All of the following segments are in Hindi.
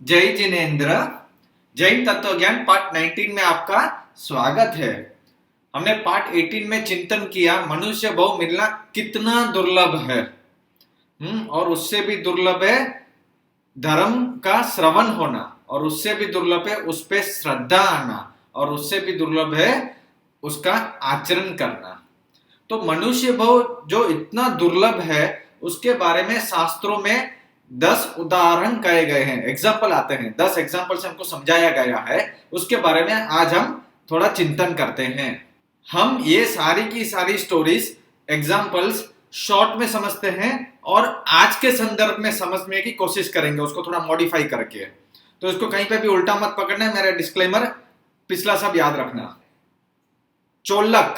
जय जिनेन्द्र। जैन तत्व ज्ञान पार्ट 19 में आपका स्वागत है। हमने पार्ट 18 में चिंतन किया मनुष्य भाव मिलना कितना दुर्लभ है। और उससे भी दुर्लभ है धर्म का श्रवण होना, और उससे भी दुर्लभ है उस पे श्रद्धा आना, और उससे भी दुर्लभ है उसका आचरण करना। तो मनुष्य भाव जो इतना दुर्लभ है उसके बारे में शास्त्रों में 10 उदाहरण कहे गए हैं, एग्जाम्पल आते हैं, 10 एग्जाम्पल से हमको समझाया गया है। उसके बारे में आज हम थोड़ा चिंतन करते हैं। हम ये सारी की सारी स्टोरीज, एग्जाम्पल्स शॉर्ट में समझते हैं और आज के संदर्भ में समझने की कोशिश करेंगे, उसको थोड़ा मॉडिफाई करके। तो इसको कहीं पे भी उल्टा मत पकड़ना है, मेरा डिस्क्लेमर पिछला सब याद रखना। चोलक,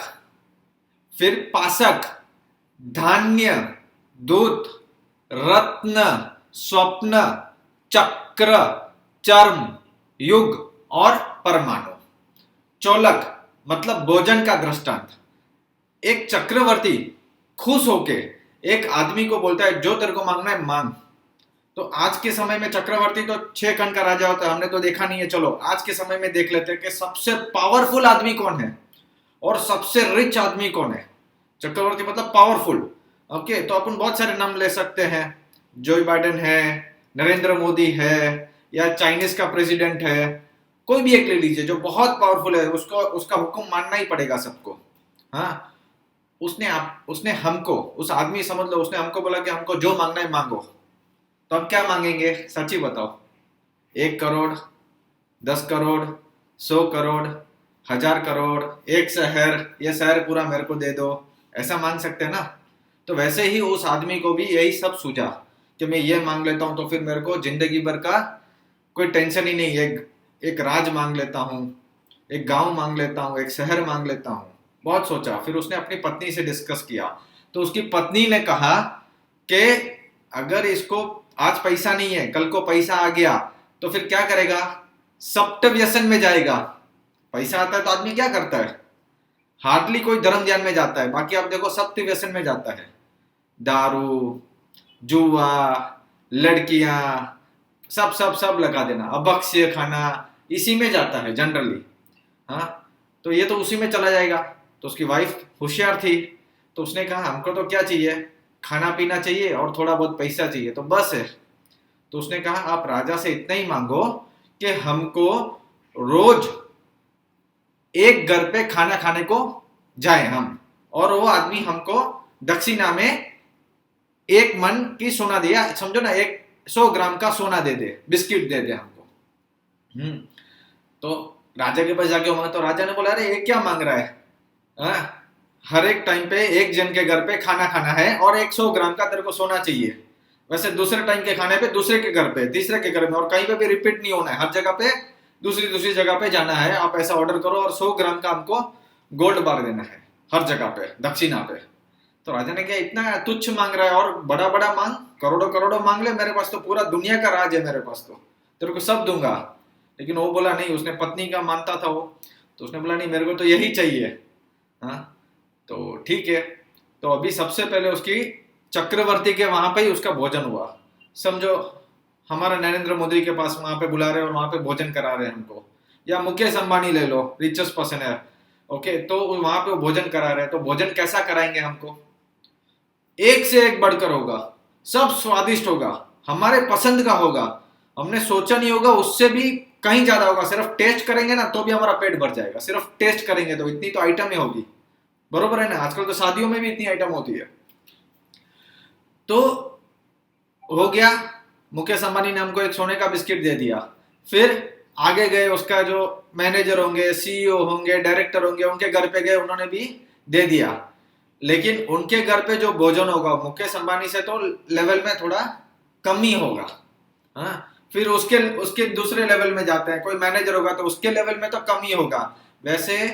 फिर पासक, धान्य, दूत, रत्न, स्वप्न, चक्र, चर्म, युग और परमाणु। चोलक मतलब भोजन का दृष्टांत। एक चक्रवर्ती खुश होके एक आदमी को बोलता है जो तेरे को मांगना है मांग। तो आज के समय में चक्रवर्ती तो 6 खंड का राजा होता है, हमने तो देखा नहीं है। चलो आज के समय में देख लेते हैं कि सबसे पावरफुल आदमी कौन है और सबसे रिच आदमी कौन है। चक्रवर्ती मतलब पावरफुल। ओके, तो अपन बहुत सारे नाम ले सकते हैं। जो बाइडेन है, नरेंद्र मोदी है, या चाइनीज का प्रेसिडेंट है, कोई भी एक ले लीजिए जो बहुत पावरफुल है। उसको उसका हुक्म मानना ही पड़ेगा सबको। हाँ, उसने हमको, उस आदमी समझ लो, उसने हमको बोला कि हमको जो मांगना है मांगो। तो हम क्या मांगेंगे, सच्ची बताओ? 1 करोड़, 10 करोड़, 100 करोड़, 1000 करोड़, एक शहर, ये शहर पूरा मेरे को दे दो, ऐसा मांग सकते हैं ना। तो वैसे ही उस आदमी को भी यही सब सूझा कि मैं ये मांग लेता हूं तो फिर मेरे को जिंदगी भर का कोई टेंशन ही नहीं है। एक राज मांग लेता हूँ, एक गांव मांग लेता हूँ, एक शहर मांग लेता हूँ। बहुत सोचा, फिर उसने अपनी पत्नी से डिस्कस किया। तो उसकी पत्नी ने कहा कि अगर इसको आज पैसा नहीं है, कल को पैसा आ गया तो फिर क्या करेगा? सप्त व्यसन में जाएगा। पैसा आता है तो आदमी क्या करता है? हार्डली कोई धर्म ध्यान में जाता है, बाकी आप देखो सप्त व्यसन में जाता है। दारू, जुआ, लड़कियां, सब सब सब लगा देना, अभक्ष्य खाना, इसी में जाता है जनरली। हाँ, तो ये तो उसी में चला जाएगा। तो उसकी वाइफ होशियार थी, तो उसने कहा हमको तो क्या चाहिए, खाना पीना चाहिए और थोड़ा बहुत पैसा चाहिए, तो बस है। तो उसने कहा आप राजा से इतना ही मांगो कि हमको रोज एक घर पे खाना खाने को जाए हम, और वो आदमी हमको दक्षिणा में 1 मन की सोना दिया, समझो ना, 100 ग्राम का सोना दे दे, बिस्किट दे दे हमको। तो राजा के पास जाके मांगा, तो राजा ने बोला अरे ये क्या मांग रहा है? हर एक टाइम पे एक जन के घर पे खाना खाना है और 100 ग्राम का तेरे को सोना चाहिए। वैसे दूसरे टाइम के खाने पे दूसरे के घर पे, तीसरे के घर में, और कहीं पे भी रिपीट नहीं होना है। हर जगह पे दूसरी दूसरी जगह पे जाना है। आप ऐसा ऑर्डर करो और 100 ग्राम का हमको गोल्ड बार देना है हर जगह पे, दक्षिणा पे। तो राजा ने क्या इतना तुच्छ मांग रहा है? और बड़ा बड़ा मांग, करोड़ों करोड़ों मांग ले, मेरे पास तो पूरा दुनिया का राज है, मेरे पास तो तेरे को सब दूंगा। लेकिन वो बोला नहीं, उसने पत्नी का मानता था वो। तो उसने बोला नहीं, मेरे को तो यही चाहिए। हाँ, तो ठीक है। तो अभी सबसे पहले उसकी चक्रवर्ती के वहां पे ही उसका भोजन हुआ। समझो हमारा नरेंद्र मोदी के पास वहां पे बुला रहे हैं और वहां पे भोजन करा रहे हैं हमको, या मुकेश अंबानी ले लो, रिचेस्ट पर्सन है। ओके, तो वहां पे वो भोजन करा रहे हैं, तो भोजन कैसा कराएंगे हमको? एक से एक बढ़कर होगा, सब स्वादिष्ट होगा, हमारे पसंद का होगा, हमने सोचा नहीं होगा, उससे भी कहीं ज्यादा होगा। सिर्फ टेस्ट करेंगे ना तो भी हमारा पेट भर जाएगा। सिर्फ टेस्ट करेंगे तो इतनी तो आइटम ही होगी, बरोबर है ना? आजकल तो शादियों में भी इतनी आइटम होती है। तो हो गया, मुकेश अंबानी ने हमको एक सोने का बिस्किट दे दिया। फिर आगे गए, उसका जो मैनेजर होंगे, सीईओ होंगे, डायरेक्टर होंगे, उनके घर पे गए, उन्होंने भी दे दिया। लेकिन उनके घर पे जो भोजन होगा मुकेश अंबानी से तो लेवल में थोड़ा कम ही होगा। हाँ, फिर उसके उसके दूसरे लेवल में जाते हैं, कोई मैनेजर होगा तो उसके लेवल में तो कम ही होगा। वैसे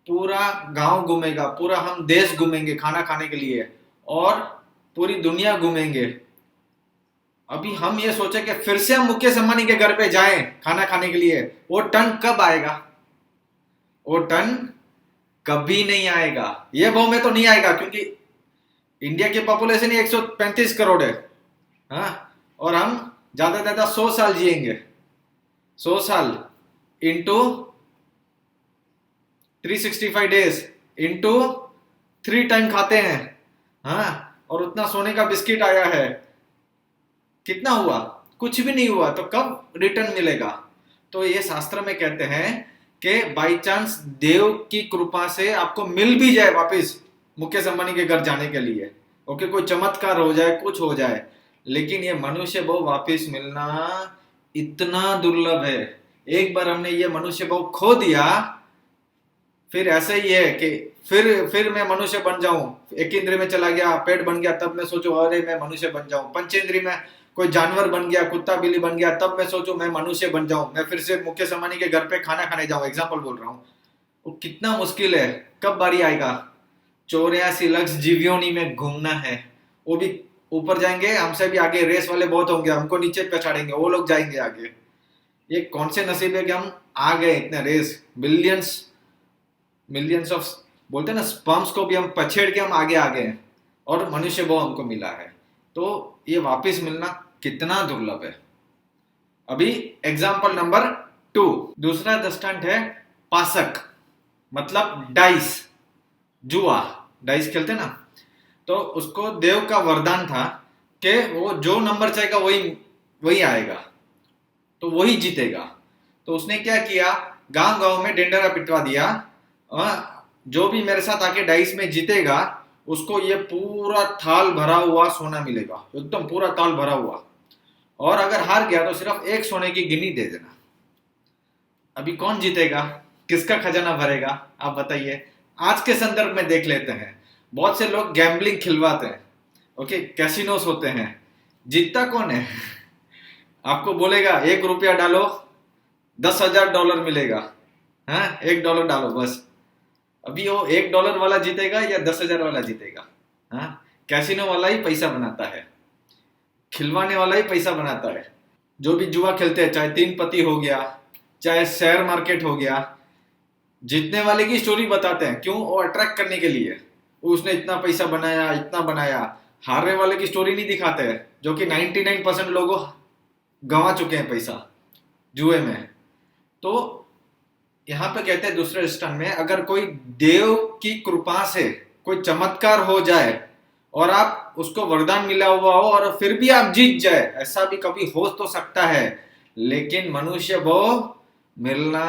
पूरा गांव घूमेगा, पूरा हम देश घूमेंगे खाना खाने के लिए, और पूरी दुनिया घूमेंगे। अभी हम ये सोचे कि फिर से हम मुकेश अंबानी के घर पे जाएं खाना खाने के लिए, वो टन कब आएगा? वो टन कभी नहीं आएगा। ये भाव में तो नहीं आएगा, क्योंकि इंडिया की पॉपुलेशन ही 135 करोड़ है। हाँ, और हम ज्यादा से ज्यादा 100 साल जिएंगे। 100 साल इंटू 365 डेज इंटू 3 टाइम खाते हैं, हाँ, और उतना सोने का बिस्किट आया है, कितना हुआ? कुछ भी नहीं हुआ, तो कब रिटर्न मिलेगा? तो ये शास्त्र में कहते हैं कि बाई चांस देव की कृपा से आपको मिल भी जाए वापस मुकेश अंबानी के घर जाने के लिए, ओके, कोई चमत्कार हो जाए, कुछ हो जाए, लेकिन ये मनुष्य भाव वापस मिलना इतना दुर्लभ है। एक बार हमने ये मनुष्य भाव खो दिया, फिर ऐसे ही है कि फिर मैं मनुष्य बन जाऊं, एक इंद्रिय में चला गया, पेट बन गया, तब मैं सोचूं अरे मैं मनुष्य बन जाऊं, पंचेंद्रिय में कोई जानवर बन गया, कुत्ता बिल्ली बन गया, तब मैं सोचूं मैं मनुष्य बन जाऊं, मैं फिर से मुकेश अंबानी के घर पे खाना खाने जाऊं, एग्जाम्पल बोल रहा हूं। वो कितना मुश्किल है, कब बारी आएगा? 84 लाख जीवियों में घूमना है, वो भी ऊपर जाएंगे, हमसे भी आगे रेस वाले बहुत होंगे, हमको नीचे पछाड़ेंगे, वो लोग जाएंगे आगे। ये कौन से नसीब है कि हम आ गए इतने रेस, बिलियंस मिलियंस ऑफ, बोलते हैं ना, स्पर्म्स को भी हम पछेड़ के हम आगे आ गए हैं, और मनुष्य वो हमको मिला है। तो ये वापस मिलना कितना दुर्लभ है। अभी एग्जाम्पल नंबर 2, दूसरा दृष्टांत है पासक, मतलब डाइस, जुआ, डाइस खेलते ना, तो उसको देव का वरदान था कि वो जो नंबर चाहेगा वही वही आएगा, तो वही जीतेगा। तो उसने क्या किया, गांव गांव में डेंडरा पिटवा दिया, जो भी मेरे साथ आके डाइस में जीतेगा उसको ये पूरा थाल भरा हुआ सोना मिलेगा, एकदम पूरा थाल भरा हुआ, और अगर हार गया तो सिर्फ एक सोने की गिनी दे देना। अभी कौन जीतेगा, किसका खजाना भरेगा, आप बताइए। आज के संदर्भ में देख लेते हैं, बहुत से लोग गैम्बलिंग खिलवाते हैं, ओके, कैसीनोस होते हैं, जीतता कौन है? आपको बोलेगा 1 रुपया डालो $10,000 मिलेगा, हाँ, $1 डालो बस। अभी वो $1 वाला जीतेगा या 10,000 वाला जीतेगा? हाँ, कैसीनो वाला ही पैसा बनाता है, खिलवाने वाला ही पैसा बनाता है। जो भी जुआ खेलते हैं, चाहे 3 पति हो गया, चाहे शेयर मार्केट हो गया, जीतने वाले की स्टोरी बताते हैं, क्यों? वो अट्रैक्ट करने के लिए, उसने इतना पैसा बनाया, इतना बनाया। हारने वाले की स्टोरी नहीं दिखाते हैं, जो कि 99% लोगों गंवा चुके हैं पैसा जुए में। तो यहाँ पे कहते हैं दूसरे स्टन में, अगर कोई देव की कृपा से कोई चमत्कार हो जाए और आप उसको वरदान मिला हुआ हो और फिर भी आप जीत जाए, ऐसा भी कभी हो तो सकता है, लेकिन मनुष्य वो मिलना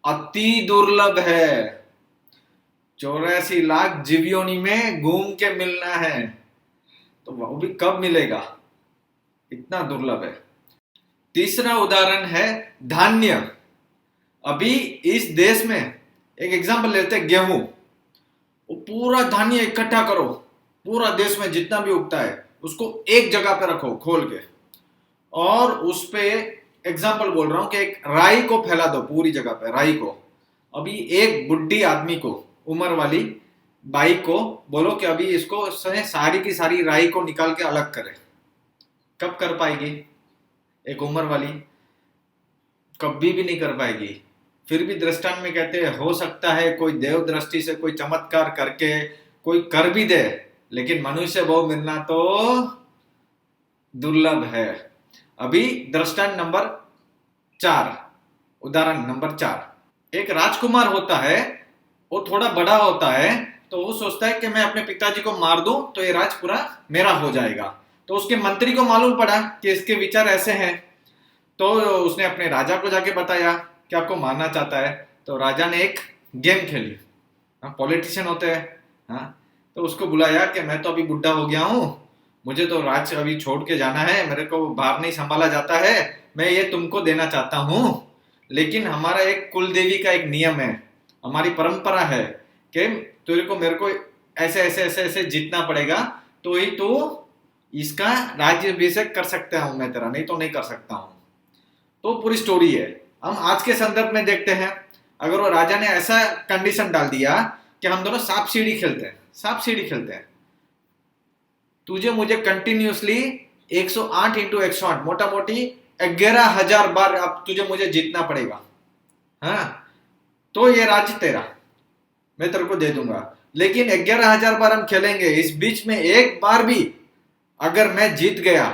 अति दुर्लभ है। 84 लाख जीवियोनि में घूम के मिलना है, तो वो भी कब मिलेगा, इतना दुर्लभ है। तीसरा उदाहरण है धान्य। अभी इस देश में एक एग्जांपल लेते हैं, गेहूं, वो पूरा धान्य इकट्ठा करो, पूरा देश में जितना भी उगता है उसको एक जगह पे रखो खोल के, और उस पे एग्जांपल बोल रहा हूं कि एक राई को फैला दो पूरी जगह पे, राई को। अभी एक बुढ़ी आदमी को, उम्र वाली बाई को बोलो कि अभी इसको सारी की सारी राई को निकाल के अलग करे, कब कर पाएगी? एक उम्र वाली कभी भी नहीं कर पाएगी। फिर भी दृष्टांत में कहते हैं हो सकता है कोई देव दृष्टि से कोई चमत्कार करके कोई कर भी दे, लेकिन मनुष्य भाव मिलना तो दुर्लभ है। अभी दृष्टांत नंबर 4, उदाहरण नंबर 4, एक राजकुमार होता है, वो थोड़ा बड़ा होता है, तो वो सोचता है कि मैं अपने पिताजी को मार दूं तो ये राज पूरा मेरा हो जाएगा। तो उसके मंत्री को मालूम पड़ा कि इसके विचार ऐसे हैं, तो उसने अपने राजा को जाके बताया कि आपको मारना चाहता है। तो राजा ने एक गेम खेली, पॉलिटिशियन होते हैं, हाँ, तो उसको बुलाया कि मैं तो अभी बुढ़ा हो गया हूँ, मुझे तो राज अभी छोड़ के जाना है, मेरे को बाहर नहीं संभाला जाता है, मैं ये तुमको देना चाहता हूँ, लेकिन हमारा एक कुल देवी का एक नियम है, हमारी परंपरा है कि तेरे को मेरे को ऐसे ऐसे ऐसे ऐसे जीतना पड़ेगा, तो ही तो इसका राज्याभिषेक कर सकता हूँ मैं तेरा, नहीं तो नहीं कर सकता हूँ। तो पूरी स्टोरी है। हम आज के संदर्भ में देखते हैं, अगर वो राजा ने ऐसा कंडीशन डाल दिया कि हम दोनों सांप सीढ़ी खेलते हैं, सांप सीढ़ी खेलते हैं, तुझे मुझे कंटिन्यूसली 108 इंटू 108 मोटा मोटी 11,000 बार अब तुझे मुझे जीतना पड़ेगा, हाँ, तो ये राज्य तेरा, मैं तेरे को दे दूंगा। लेकिन 11,000 बार हम खेलेंगे, इस बीच में एक बार भी अगर मैं जीत गया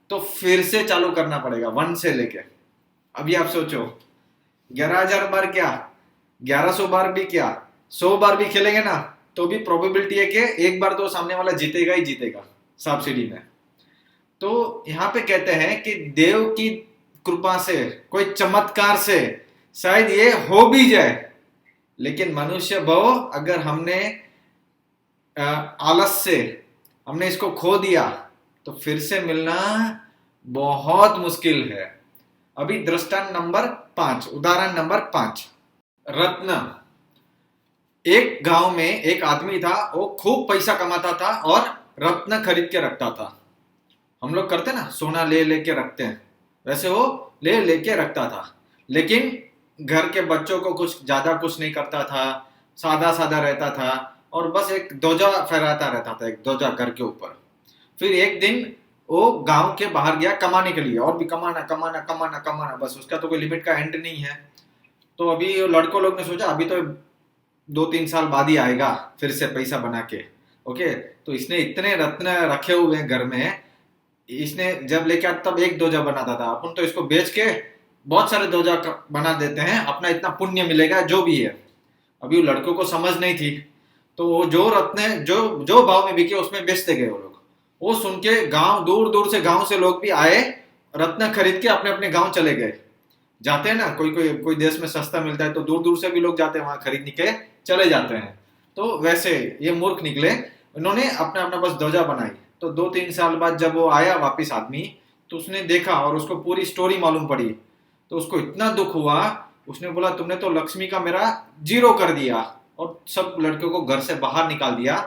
तो फिर से चालू करना पड़ेगा 1 से लेके, अभी आप सोचो, 11,000 बार क्या, 1100 बार भी क्या, 100 बार भी खेलेंगे ना, तो भी प्रोबेबिलिटी है कि एक बार तो सामने वाला जीतेगा ही जीतेगा सांप सीढ़ी में। तो यहाँ पे कहते हैं कि देव की कृपा से, कोई चमत्कार से शायद ये हो भी जाए, लेकिन मनुष्य भाव अगर हमने आलस से हमने इसको खो दिया तो फिर से मिलना बहुत मुश्किल है। अभी दृष्टांत नंबर 5, उदाहरण नंबर 5, रत्न। एक गांव में एक आदमी था, वो खूब पैसा कमाता था और रत्न खरीद के रखता था। हम लोग करते ना, सोना ले लेके रखते हैं, वैसे वो ले लेके रखता था। लेकिन घर के बच्चों को कुछ ज्यादा कुछ नहीं करता था, सादा सादा रहता था और बस एक ध्वजा फहराता रहता था, एक ध्वजा घर के ऊपर। फिर एक दिन वो गांव के बाहर गया कमाने के लिए, और भी कमाना कमाना कमाना कमाना, बस उसका तो कोई लिमिट का एंड नहीं है। तो अभी लड़कों लोग ने सोचा अभी तो 2-3 साल बाद ही आएगा फिर से पैसा बना के। ओके, तो इसने इतने रत्न रखे हुए हैं घर में, इसने जब लेके आता तब एक ध्वजा बनाता था, अपन तो इसको बेच के बहुत सारे ध्वजा बना देते हैं, अपना इतना पुण्य मिलेगा जो भी है। अभी वो लड़कों को समझ नहीं थी, तो वो जो रत्न जो जो भाव में बिके उसमें बेचते गए वो लोग। वो सुन के गांव, दूर दूर से गांव से लोग भी आए, रत्न खरीद के अपने अपने गांव चले गए। जाते हैं ना, कोई देश में सस्ता मिलता है तो दूर दूर से भी लोग जाते हैं वहां खरीदने के चले जाते हैं। तो वैसे ये मूर्ख निकले, उन्होंने अपना अपना बस ध्वजा बनाई। तो 2-3 साल बाद जब वो आया वापिस आदमी, तो उसने देखा और उसको पूरी स्टोरी मालूम पड़ी, तो उसको इतना दुख हुआ, उसने बोला तुमने तो लक्ष्मी का मेरा जीरो कर दिया और सब लड़कियों को घर से बाहर निकाल दिया।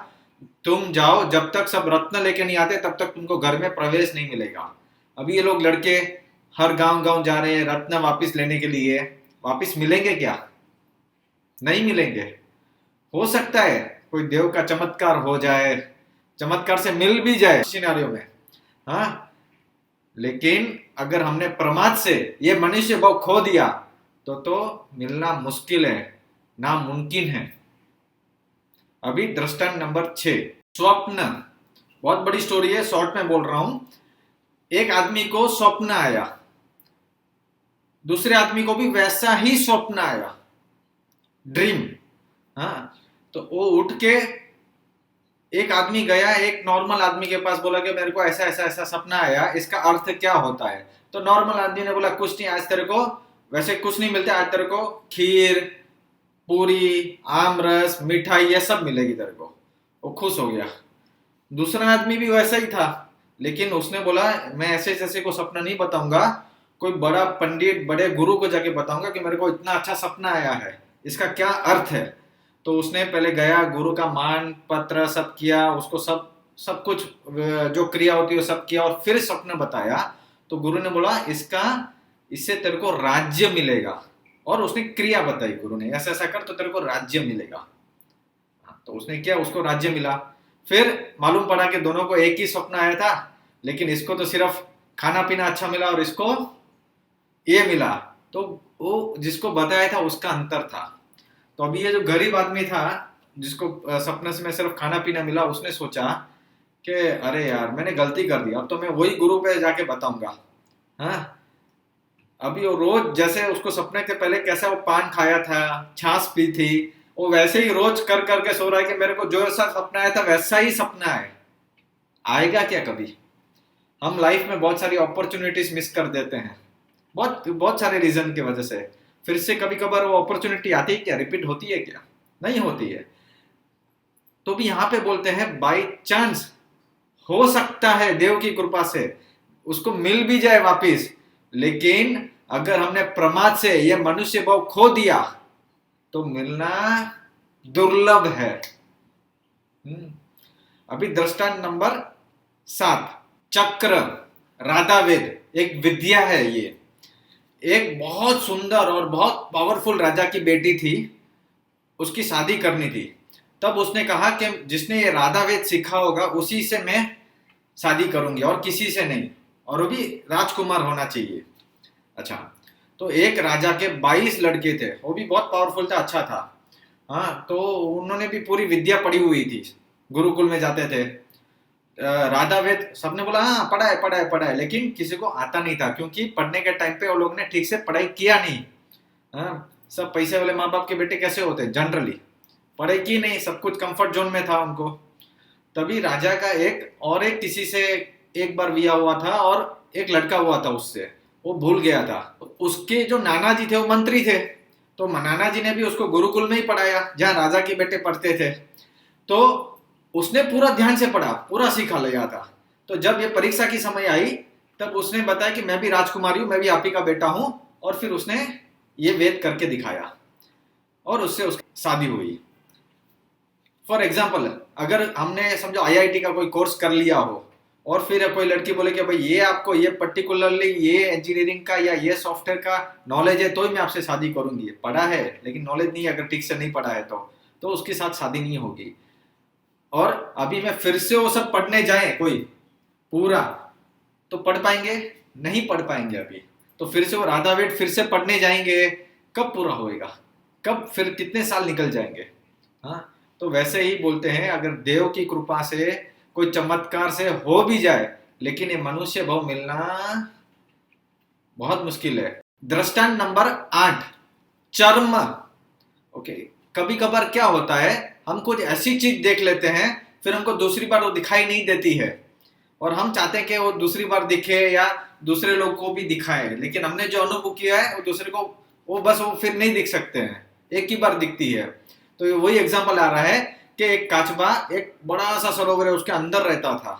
तुम जाओ, जब तक सब रत्न लेके नहीं आते तब तक तुमको घर में प्रवेश नहीं मिलेगा। अभी ये लोग लड़के हर गांव गांव जा रहे हैं रत्न वापिस लेने के लिए, वापिस मिलेंगे क्या? नहीं मिलेंगे। हो सकता है कोई देव का चमत्कार हो जाए, चमत्कार से मिल भी जाए सिनेरियो में, हाँ, लेकिन अगर हमने प्रमाद से ये मनुष्य भाव खो दिया तो मिलना मुश्किल है, नामुमकिन है। अभी दृष्टांत नंबर 6, स्वप्न। बहुत बड़ी स्टोरी है, शॉर्ट में बोल रहा हूं। एक आदमी को स्वप्न आया, दूसरे आदमी को भी वैसा ही स्वप्न आया, ड्रीम। हाँ, तो वो उठ के एक आदमी गया एक नॉर्मल आदमी के पास, बोला कि मेरे को ऐसा ऐसा ऐसा सपना आया, इसका अर्थ क्या होता है? तो नॉर्मल आदमी ने बोला कुछ नहीं, आज तेरे को वैसे कुछ नहीं मिलता, आज तेरे को खीर, पूरी, आम रस, मिठाई ये सब मिलेगी तेरे को। वो खुश हो गया। दूसरा आदमी भी वैसा ही था, लेकिन उसने बोला मैं ऐसे जैसे को सपना नहीं बताऊंगा, कोई बड़ा पंडित, बड़े गुरु को जाके बताऊंगा कि मेरे को इतना अच्छा सपना आया है, इसका क्या अर्थ है। तो उसने पहले गया, गुरु का मान पत्र सब किया, उसको सब कुछ जो क्रिया होती है सब किया और फिर सपना बताया। तो गुरु ने बोला इससे तेरे को राज्य मिलेगा, और उसने क्रिया बताई गुरु ने, ऐसा ऐसा कर तो तेरे को राज्य मिलेगा। तो उसने किया, उसको राज्य मिला। फिर मालूम पड़ा कि दोनों को एक ही स्वप्न आया था, लेकिन इसको तो सिर्फ खाना पीना अच्छा मिला और इसको ये मिला। तो वो जिसको बताया था उसका अंतर था। तो अभी ये जो गरीब आदमी था जिसको सपने से में सिर्फ खाना पीना मिला, उसने सोचा कि अरे यार मैंने गलती कर दी, अब तो मैं वही गुरु पे जाके बताऊंगा। हाँ, अभी वो रोज जैसे उसको सपने के पहले कैसा वो पान खाया था, छाछ पी थी, वो वैसे ही रोज कर करके सो रहा है कि मेरे को जो ऐसा सपना आया था वैसा ही सपना है। आएगा क्या कभी? हम लाइफ में बहुत सारी अपॉर्चुनिटीज मिस कर देते हैं, बहुत बहुत सारे रीजन की वजह से। फिर से कभी कभार वो अपॉर्चुनिटी आती है क्या? रिपीट होती है क्या? नहीं होती है। तो भी यहाँ पे बोलते हैं बाई चांस हो सकता है देव की कृपा से उसको मिल भी जाए वापिस, लेकिन अगर हमने प्रमाद से ये मनुष्य भाव खो दिया तो मिलना दुर्लभ है। अभी दृष्टांत नंबर 7, चक्र। राधा वेद एक विद्या है। ये एक बहुत सुंदर और बहुत पावरफुल राजा की बेटी थी, उसकी शादी करनी थी। तब उसने कहा कि जिसने ये राधा वेद सीखा होगा उसी से मैं शादी करूंगी और किसी से नहीं, और वो भी राजकुमार होना चाहिए। अच्छा, तो एक राजा के 22 लड़के थे, वो भी बहुत पावरफुल था, अच्छा था। हाँ, तो उन्होंने भी पूरी विद्या पढ़ी हुई थी, गुरुकुल में जाते थे। राधा वेद सबने बोला हाँ पढ़ा है पढ़ा है पढ़ा है, लेकिन किसी को आता नहीं था क्योंकि पढ़ने के टाइम पे वो लोग ने ठीक से पढ़ाई किया नहीं। हाँ, सब पैसे वाले माँ बाप के बेटे कैसे होते हैं जनरली, पढ़ाई की नहीं, सब कुछ कंफर्ट जोन में था उनको। तभी राजा का एक किसी से एक बार विवाह हुआ था और एक लड़का हुआ था उससे, वो भूल गया था। उसके जो नाना जी थे वो मंत्री थे, तो नाना जी ने भी उसको गुरुकुल में ही पढ़ाया जहाँ राजा के बेटे पढ़ते थे। तो उसने पूरा ध्यान से पढ़ा, पूरा सीखा लिया था। तो जब ये परीक्षा की समय आई तब उसने बताया कि मैं भी राजकुमारी हूं, मैं भी आप ही का बेटा हूं, और फिर उसने ये वेद करके दिखाया और उससे उसकी शादी हुई। फॉर एग्जाम्पल, अगर हमने समझो आईआईटी का कोई कोर्स कर लिया हो और फिर कोई लड़की बोले कि भाई ये आपको ये पर्टिकुलरली ये इंजीनियरिंग का या ये सॉफ्टवेयर का नॉलेज है तो ही मैं आपसे शादी करूंगी, पढ़ा है लेकिन नॉलेज नहीं, अगर ठीक से नहीं पढ़ा है तो उसके साथ शादी नहीं होगी। और अभी मैं फिर से वो सब पढ़ने जाए कोई पूरा, तो पढ़ पाएंगे? नहीं पढ़ पाएंगे अभी। तो फिर से वो राधा वेद फिर से पढ़ने जाएंगे, कब पूरा होएगा? कब? फिर कितने साल निकल जाएंगे? हाँ, तो वैसे ही बोलते हैं अगर देव की कृपा से कोई चमत्कार से हो भी जाए, लेकिन ये मनुष्य भाव मिलना बहुत मुश्किल है। दृष्टांत नंबर 8, चर्म। ओके, कभी कभार क्या होता है, हम कुछ ऐसी चीज देख लेते हैं फिर हमको दूसरी बार वो दिखाई नहीं देती है और हम चाहते हैं कि वो दूसरी बार दिखे या दूसरे लोग को भी दिखाए, लेकिन हमने जो अनुभव किया है वो दूसरे को वो बस वो फिर नहीं दिख सकते हैं, एक ही बार दिखती है। तो वही एग्जांपल आ रहा है कि एक काचबा एक बड़ा सा सरोवर है उसके अंदर रहता था।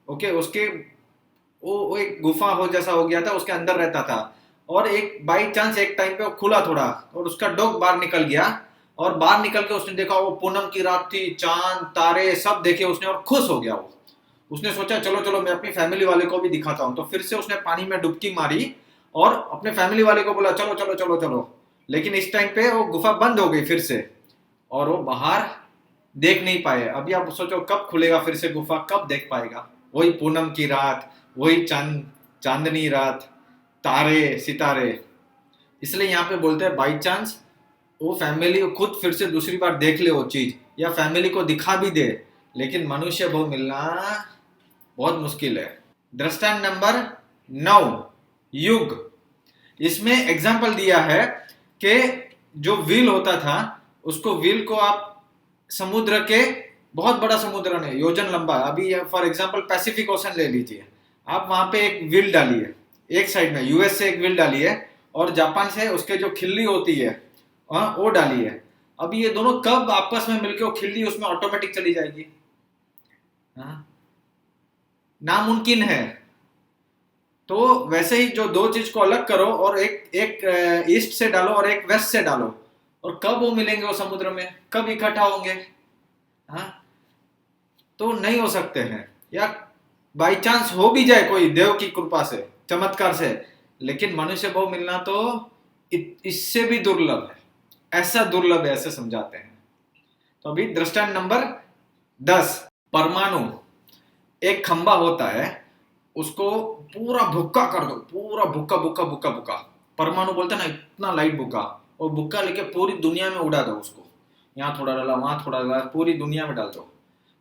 ओके, उसके वो एक गुफा हो जैसा हो गया था, उसके अंदर रहता था और एक बाई चांस एक टाइम पे वो खुला थोड़ा और उसका डॉग बाहर निकल गया और बाहर निकल के उसने देखा वो पूनम की रात थी, चांद तारे सब देखे उसने और खुश हो गया वो। उसने सोचा चलो चलो मैं अपनी फैमिली वाले को भी दिखाता हूँ, तो फिर से उसने पानी में डुबकी मारी और अपने फैमिली वाले को बोला चलो चलो चलो चलो। लेकिन इस टाइम पे वो गुफा बंद हो गई फिर से और वो बाहर देख नहीं पाए। अभी आप सोचो कब खुलेगा फिर से गुफा, कब देख पाएगा? वही पूनम की रात, वही चांदनी रात, तारे सितारे। इसलिए यहाँ पे बोलते हैं बाई चांस वो फैमिली को खुद फिर से दूसरी बार देख ले वो चीज या फैमिली को दिखा भी दे, लेकिन मनुष्य वो मिलना बहुत मुश्किल है। दृष्टांत नंबर 9, युग। इसमें एग्जाम्पल दिया है कि जो व्हील होता था उसको व्हील को आप समुद्र के बहुत बड़ा समुद्र है योजन लंबा, अभी फॉर एग्जांपल पैसिफिक ओशन ले लीजिए, आप वहां पे एक व्हील डालिए, एक साइड में यूएस से एक व्हील डालिए और जापान से उसके जो खिल्ली होती है वो डालिए। अब ये दोनों कब आपस में मिलकर वो खिल्ली उसमें ऑटोमेटिक चली जाएगी? नामुमकिन है। तो वैसे ही जो दो चीज को अलग करो और एक एक ईस्ट से डालो और एक वेस्ट से डालो, और कब वो मिलेंगे वो समुद्र में, कब इकट्ठा होंगे? हाँ, तो नहीं हो सकते हैं। या बाई चांस हो भी जाए कोई देव की कृपा से चमत्कार से, लेकिन मनुष्य भाव मिलना तो इससे भी दुर्लभ है, ऐसा दुर्लभ है, ऐसे समझाते हैं। तो अभी दृष्टांत नंबर 10, परमाणु। एक खंबा होता है, उसको पूरा भुक्का कर दो, पूरा भुक्का भुक्का भुक्का भुक्का, परमाणु बोलते हैं ना, इतना लाइट भुक्का, और भुक्का लेके पूरी दुनिया में उड़ा दो उसको, यहाँ थोड़ा डाला वहां थोड़ा डाला, पूरी दुनिया में डाल दो।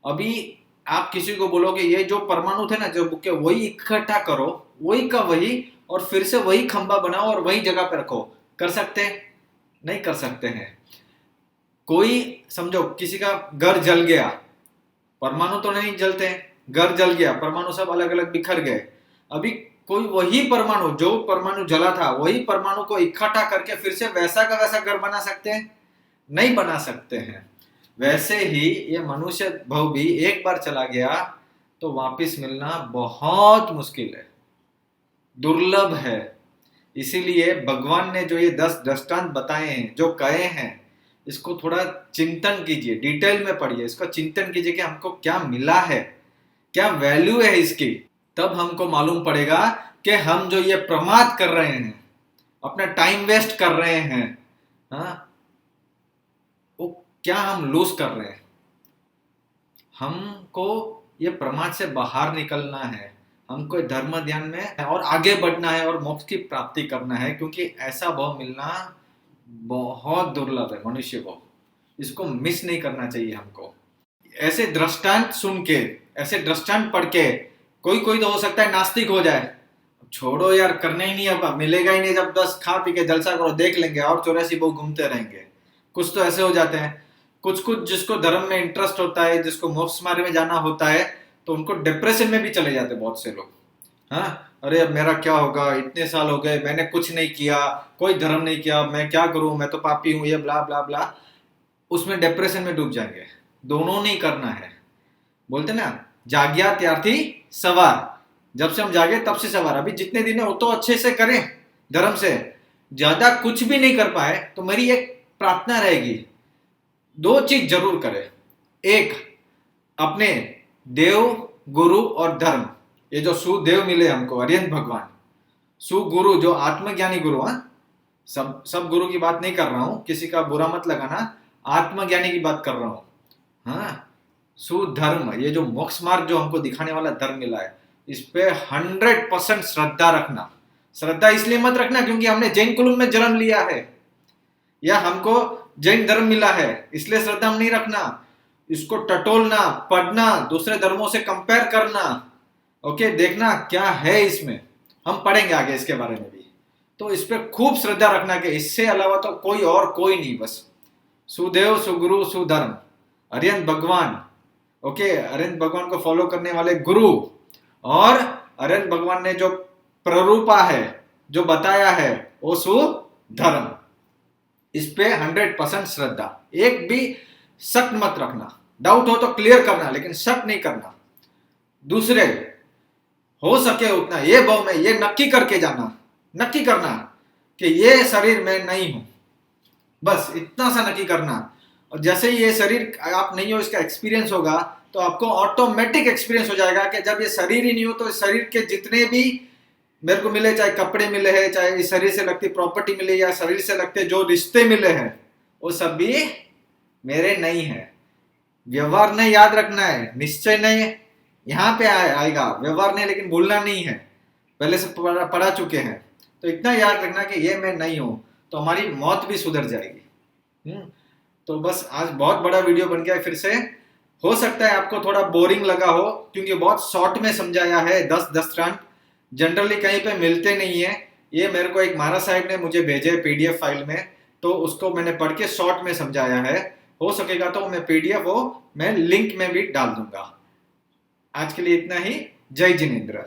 अभी आप किसी को बोलोगे ये जो परमाणु थे ना जो बुक्के, वही इकट्ठा करो, वही का वही, और फिर से वही खंबा बनाओ और वही जगह पे रखो, कर सकते? नहीं कर सकते हैं। कोई समझो किसी का घर जल गया, परमाणु तो नहीं जलते, घर जल गया, परमाणु सब अलग अलग बिखर गए। अभी कोई वही परमाणु जो परमाणु जला था वही परमाणु को इकट्ठा करके फिर से वैसा का वैसा घर बना सकते हैं? नहीं बना सकते हैं। वैसे ही ये मनुष्य भव भी एक बार चला गया तो वापस मिलना बहुत मुश्किल है, दुर्लभ है। इसीलिए भगवान ने जो ये 10 दृष्टांत बताए हैं, जो कहे हैं, इसको थोड़ा चिंतन कीजिए, डिटेल में पढ़िए, इसको चिंतन कीजिए कि हमको क्या मिला है, क्या वैल्यू है इसकी। तब हमको मालूम पड़ेगा कि हम जो ये प्रमाद कर रहे हैं, अपना टाइम वेस्ट कर रहे हैं, हाँ, वो क्या हम लूज कर रहे हैं। हमको ये प्रमाद से बाहर निकलना है, हमको धर्म ध्यान में और आगे बढ़ना है और मोक्ष की प्राप्ति करना है, क्योंकि ऐसा भाव मिलना बहुत दुर्लभ है मनुष्य को, इसको मिस नहीं करना चाहिए हमको। ऐसे दृष्टांत सुन के ऐसे दृष्टांत पढ़ के कोई कोई तो हो सकता है नास्तिक हो जाए, छोड़ो यार करना ही नहीं, अब मिलेगा ही नहीं, जब बस खा पी के जलसा करो, देख लेंगे और 84 बहु घूमते रहेंगे। कुछ तो ऐसे हो जाते हैं। कुछ कुछ जिसको धर्म में इंटरेस्ट होता है, जिसको मोक्ष मार्ग में जाना होता है, तो उनको डिप्रेशन में भी चले जाते हैं बहुत से लोग। हाँ, अरे अब मेरा क्या होगा, इतने साल हो गए मैंने कुछ नहीं किया, कोई धर्म नहीं किया, मैं क्या करूं, मैं तो पापी हूं, ये ब्ला ब्ला ब्ला, उसमें डिप्रेशन में डूब जाएंगे। दोनों नहीं करना है। बोलते ना, जाग्या त्यार्थी सवार, जब से हम जागे तब से सवार। अभी जितने दिन है वो तो अच्छे से करें धर्म से, ज्यादा कुछ भी नहीं कर पाए तो मेरी एक प्रार्थना रहेगी, दो चीज जरूर करें। एक, अपने देव गुरु और धर्म, ये जो सुदेव मिले हमको अरिहंत भगवान, सुगुरु जो आत्मज्ञानी गुरु, हाँ सब गुरु की बात नहीं कर रहा हूं, किसी का बुरा मत लगाना, आत्मज्ञानी की बात कर रहा हूं। हाँ, सुधर्म, ये जो मोक्ष मार्ग जो हमको दिखाने वाला धर्म मिला है, इस पे 100% श्रद्धा रखना। श्रद्धा इसलिए मत रखना क्योंकि हमने जैन कुल में जन्म लिया है, या हमको जैन धर्म मिला है इसलिए श्रद्धा हम नहीं रखना। इसको टटोलना, पढ़ना, दूसरे धर्मों से कंपेयर करना, ओके, देखना क्या है इसमें, हम पढ़ेंगे आगे इसके बारे में भी। तो इस पे खूब श्रद्धा रखना कि इससे अलावा तो कोई नहीं, बस सुदेव सुगुरु सुधर्म अरिहंत भगवान, ओके, अरिहंत भगवान को फॉलो करने वाले गुरु, और अरिहंत भगवान ने जो प्ररूपा है, जो बताया है, वो सुधर्म। इस पे 100% श्रद्धा, एक भी शक मत रखना। डाउट हो तो क्लियर करना, लेकिन शक नहीं करना। दूसरे, हो सके उतना ये भाव में ये नक्की करके जाना, नक्की करना कि ये शरीर में नहीं हूं, बस इतना सा नक्की करना। और जैसे ही ये शरीर आप नहीं हो, इसका एक्सपीरियंस होगा, तो आपको ऑटोमेटिक एक्सपीरियंस हो जाएगा कि जब ये शरीर ही नहीं हो तो इस शरीर के जितने भी मेरे को मिले, चाहे कपड़े मिले हैं, चाहे इस शरीर से लगती प्रॉपर्टी मिले, या शरीर से लगते जो रिश्ते मिले हैं, वो सब भी मेरे नहीं है। व्यवहार नहीं याद रखना है, निश्चय नहीं यहाँ पे आएगा, व्यवहार नहीं, लेकिन भूलना नहीं है, पहले से पढ़ा चुके हैं। तो इतना याद रखना कि ये मैं नहीं हूं, तो हमारी मौत भी सुधर जाएगी। तो बस आज बहुत बड़ा वीडियो बन गया। फिर से हो सकता है आपको थोड़ा बोरिंग लगा हो, क्योंकि बहुत शॉर्ट में समझाया है, 10 दृष्टांत जनरली कहीं पे मिलते नहीं है। ये मेरे को एक महाराज साहब ने मुझे भेजे PDF फाइल में, तो उसको मैंने पढ़ के शॉर्ट में समझाया है। हो सकेगा तो मैं PDF वो मैं लिंक में भी डाल दूंगा। आज के लिए इतना ही। जय जिनेंद्र।